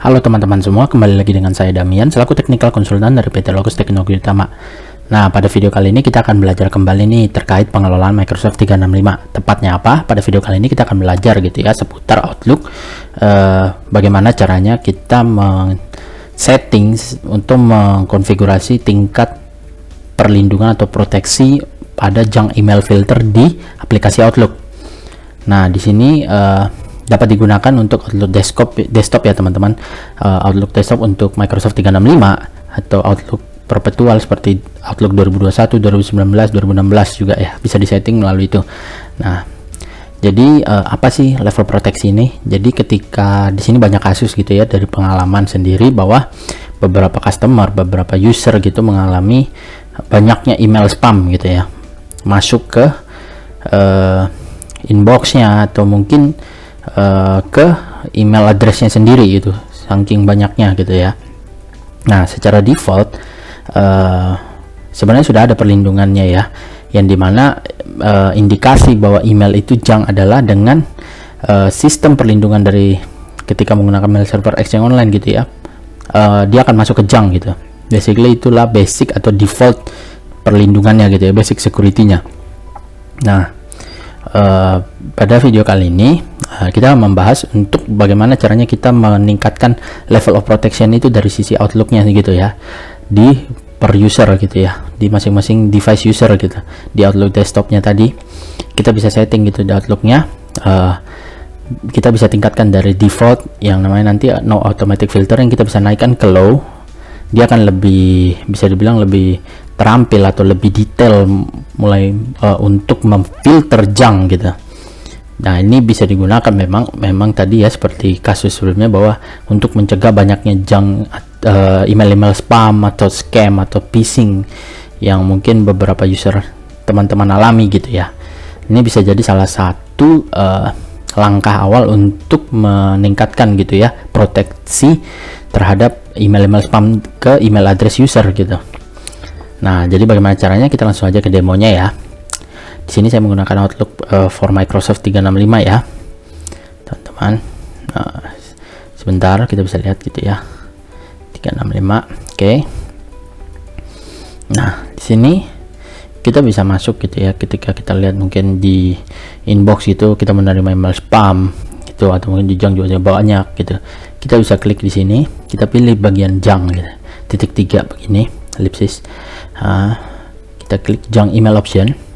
Halo teman-teman semua, kembali lagi dengan saya Damian selaku Technical Consultant dari PT Logos Teknologi Utama. Nah, pada video kali ini kita akan belajar kembali nih terkait pengelolaan Microsoft 365. Tepatnya apa? Pada video kali ini kita akan belajar gitu ya seputar Outlook, bagaimana caranya kita setting untuk mengkonfigurasi tingkat perlindungan atau proteksi pada junk email filter di aplikasi Outlook. Nah, di sini dapat digunakan untuk Outlook desktop ya teman-teman. Outlook desktop untuk Microsoft 365 atau Outlook perpetual seperti Outlook 2021, 2019, 2016 juga ya bisa disetting melalui itu. Nah, jadi apa sih level proteksi ini? Jadi ketika di sini banyak kasus gitu ya dari pengalaman sendiri bahwa beberapa customer, beberapa user gitu mengalami banyaknya email spam gitu ya masuk ke inboxnya atau mungkin ke email addressnya sendiri gitu, saking banyaknya gitu ya. Nah, secara default sebenarnya sudah ada perlindungannya ya, yang dimana indikasi bahwa email itu junk adalah dengan sistem perlindungan dari ketika menggunakan mail server Exchange Online gitu ya, dia akan masuk ke junk gitu. Basically itulah basic atau default perlindungannya gitu ya, basic security-nya. Nah, pada video kali ini kita membahas untuk bagaimana caranya kita meningkatkan level of protection itu dari sisi Outlook-nya gitu ya, di per user gitu ya, di masing-masing device user gitu. Di Outlook desktopnya tadi kita bisa setting gitu di Outlook-nya, kita bisa tingkatkan dari default yang namanya nanti no automatic filter, yang kita bisa naikkan ke low. Dia akan lebih, bisa dibilang lebih terampil atau lebih detail mulai untuk memfilter junk gitu. Nah, ini bisa digunakan memang tadi ya seperti kasus sebelumnya bahwa untuk mencegah banyaknya junk, email-email spam atau scam atau phishing yang mungkin beberapa user teman-teman alami gitu ya. Ini bisa jadi salah satu langkah awal untuk meningkatkan gitu ya proteksi terhadap email-email spam ke email address user gitu. Nah, jadi bagaimana caranya? Kita langsung aja ke demonya ya. Di sini saya menggunakan Outlook for Microsoft 365 ya, teman-teman. Sebentar, kita bisa lihat gitu ya, 365. Oke. Nah, di sini kita bisa masuk gitu ya. Ketika kita lihat mungkin di inbox gitu, kita menerima email spam gitu, atau mungkin di junk juga banyak gitu. Kita bisa klik di sini, kita pilih bagian junk gitu, titik 3 begini, ellipsis. Kita klik junk email option.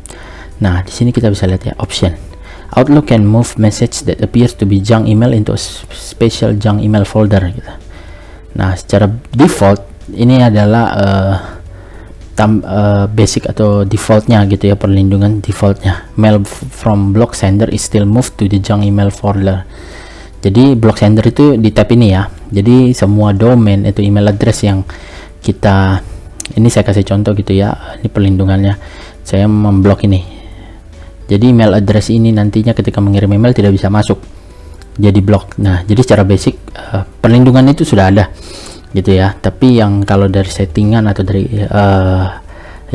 Nah, di sini kita bisa lihat ya, option Outlook can move message that appears to be junk email into a special junk email folder gitu. Nah, secara default ini adalah basic atau defaultnya gitu ya, perlindungan defaultnya. Mail from block sender is still moved to the junk email folder. Jadi block sender itu di tab ini ya. Jadi semua domain itu email address yang kita, ini saya kasih contoh gitu ya, ini perlindungannya. Saya memblok ini. Jadi email address ini nantinya ketika mengirim email tidak bisa masuk, jadi blok. Nah, jadi secara basic perlindungan itu sudah ada gitu ya. Tapi yang kalau dari settingan atau dari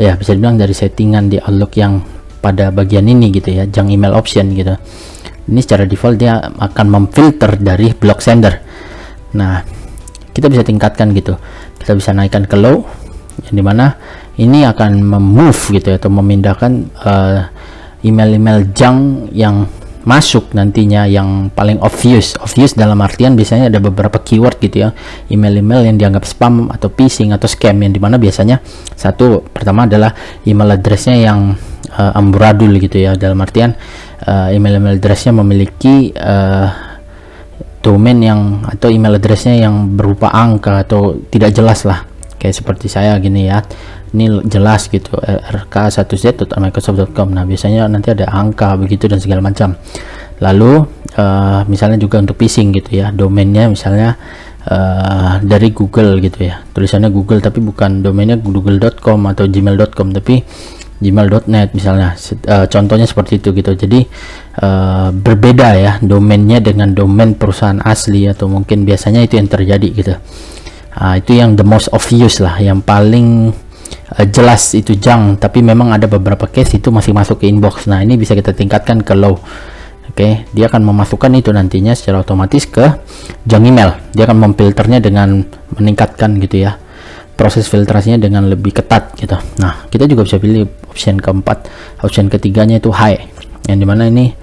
ya bisa dibilang dari settingan di Outlook yang pada bagian ini gitu ya, junk email option gitu. Ini secara default dia akan memfilter dari block sender. Nah, kita bisa tingkatkan gitu. Kita bisa naikkan ke low, yang dimana ini akan memove gitu ya, atau memindahkan email-email junk yang masuk nantinya yang paling obvious dalam artian biasanya ada beberapa keyword gitu ya, email-email yang dianggap spam atau phishing atau scam, yang dimana biasanya satu pertama adalah email addressnya yang amburadul gitu ya, dalam artian email addressnya memiliki domain yang atau email addressnya yang berupa angka atau tidak jelas lah, kayak seperti saya gini ya, ini jelas gitu rk1z.microsoft.com. Nah, biasanya nanti ada angka begitu dan segala macam. Lalu misalnya juga untuk phishing gitu ya, domainnya misalnya dari Google gitu ya, tulisannya Google tapi bukan domainnya google.com atau gmail.com tapi gmail.net misalnya. Contohnya seperti itu gitu. Jadi berbeda ya domainnya dengan domain perusahaan asli, atau mungkin biasanya itu yang terjadi gitu. Itu yang the most obvious lah, yang paling jelas itu junk, tapi memang ada beberapa case itu masih masuk ke inbox. Nah, ini bisa kita tingkatkan ke low Oke, dia akan memasukkan itu nantinya secara otomatis ke junk email. Dia akan memfilternya dengan meningkatkan gitu ya, proses filtrasinya dengan lebih ketat gitu. Nah, kita juga bisa pilih option keempat. Option ketiganya itu high, yang dimana ini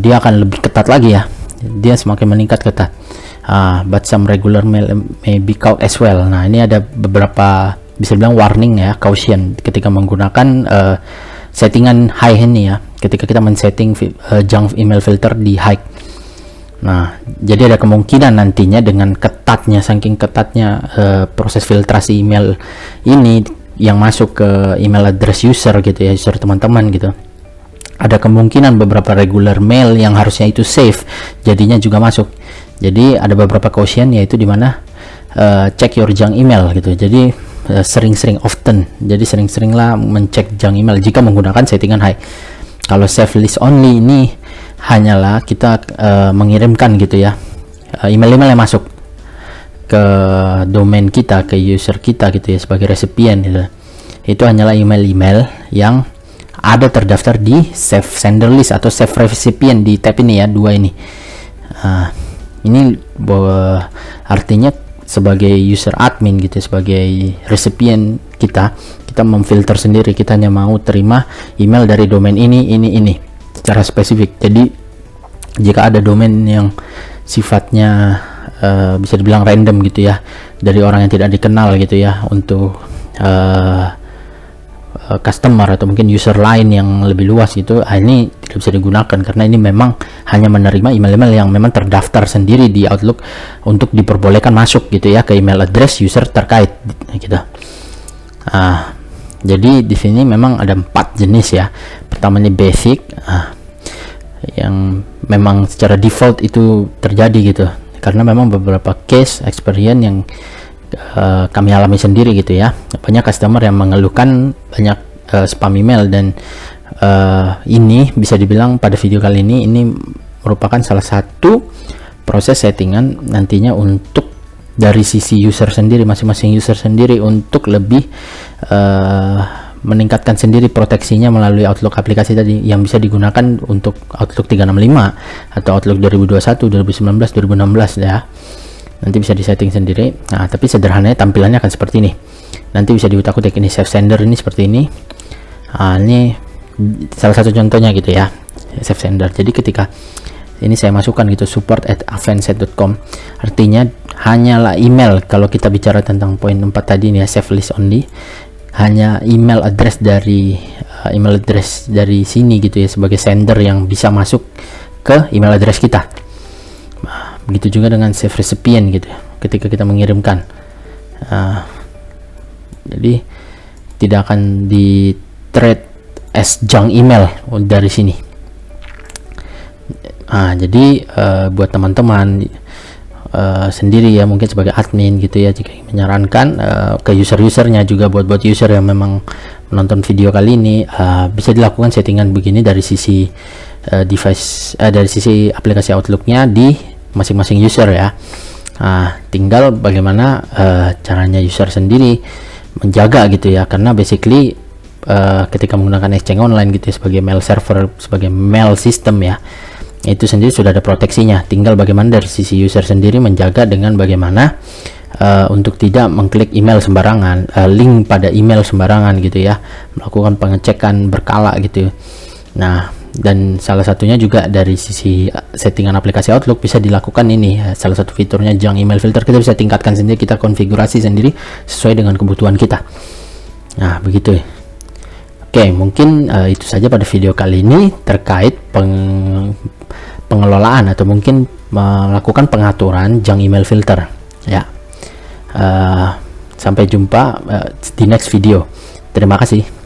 dia akan lebih ketat lagi ya, dia semakin meningkat ketat. But some regular mail may be caught as well. Nah, ini ada beberapa bisa bilang warning ya, caution ketika menggunakan settingan high ini ya, ketika kita men-setting junk email filter di high. Nah, jadi ada kemungkinan nantinya dengan ketatnya, saking ketatnya proses filtrasi email ini yang masuk ke email address user gitu ya, user teman-teman gitu, ada kemungkinan beberapa regular mail yang harusnya itu safe jadinya juga masuk. Jadi ada beberapa caution, yaitu dimana check your junk email gitu. Jadi sering-sering, often, jadi sering-seringlah mencek junk email jika menggunakan settingan high. Kalau save list only ini hanyalah kita mengirimkan gitu ya, email-email yang masuk ke domain kita, ke user kita gitu ya, sebagai resipien gitu. Itu hanyalah email-email yang ada terdaftar di save sender list atau save recipient di tab ini ya, dua ini. Ini artinya sebagai user admin gitu, sebagai recipient kita memfilter sendiri, kita hanya mau terima email dari domain ini secara spesifik. Jadi jika ada domain yang sifatnya bisa dibilang random gitu ya, dari orang yang tidak dikenal gitu ya, untuk customer atau mungkin user lain yang lebih luas gitu, ini tidak bisa digunakan karena ini memang hanya menerima email-email yang memang terdaftar sendiri di Outlook untuk diperbolehkan masuk gitu ya ke email address user terkait gitu. Jadi di sini memang ada 4 jenis ya. Pertama ini basic, yang memang secara default itu terjadi gitu, karena memang beberapa case experience yang kami alami sendiri gitu ya. Banyak customer yang mengeluhkan banyak spam email, dan ini bisa dibilang pada video kali ini merupakan salah satu proses settingan nantinya untuk dari sisi user sendiri, masing-masing user sendiri, untuk lebih meningkatkan sendiri proteksinya melalui Outlook aplikasi tadi yang bisa digunakan untuk Outlook 365 atau Outlook 2021, 2019, 2016 ya. Nanti bisa disetting sendiri. Nah, tapi sederhananya tampilannya akan seperti ini. Nanti bisa diutak-utik ini save sender ini seperti ini. Ini salah satu contohnya gitu ya, save sender. Jadi ketika ini saya masukkan gitu support@avantset.com, artinya hanyalah email. Kalau kita bicara tentang poin 4 tadi ini ya, save list only, hanya email address dari sini gitu ya, sebagai sender yang bisa masuk ke email address kita. Begitu juga dengan save recipient gitu ya, ketika kita mengirimkan. Jadi tidak akan di treat as junk email dari sini. Jadi buat teman-teman sendiri ya, mungkin sebagai admin gitu ya, jika menyarankan ke user-usernya juga, buat user yang memang menonton video kali ini, bisa dilakukan settingan begini dari sisi device, dari sisi aplikasi Outlooknya di masing-masing user ya. Tinggal bagaimana caranya user sendiri menjaga gitu ya, karena basically ketika menggunakan Exchange Online gitu ya, sebagai mail server, sebagai mail system ya, itu sendiri sudah ada proteksinya. Tinggal bagaimana dari sisi user sendiri menjaga dengan bagaimana untuk tidak mengklik email sembarangan, link pada email sembarangan gitu ya, melakukan pengecekan berkala gitu. Nah, dan salah satunya juga dari sisi settingan aplikasi Outlook bisa dilakukan ini, salah satu fiturnya junk email filter. Kita bisa tingkatkan sendiri, kita konfigurasi sendiri sesuai dengan kebutuhan kita. Nah, begitu. Oke, mungkin itu saja pada video kali ini terkait pengelolaan atau mungkin melakukan pengaturan junk email filter ya. Sampai jumpa di next video. Terima kasih.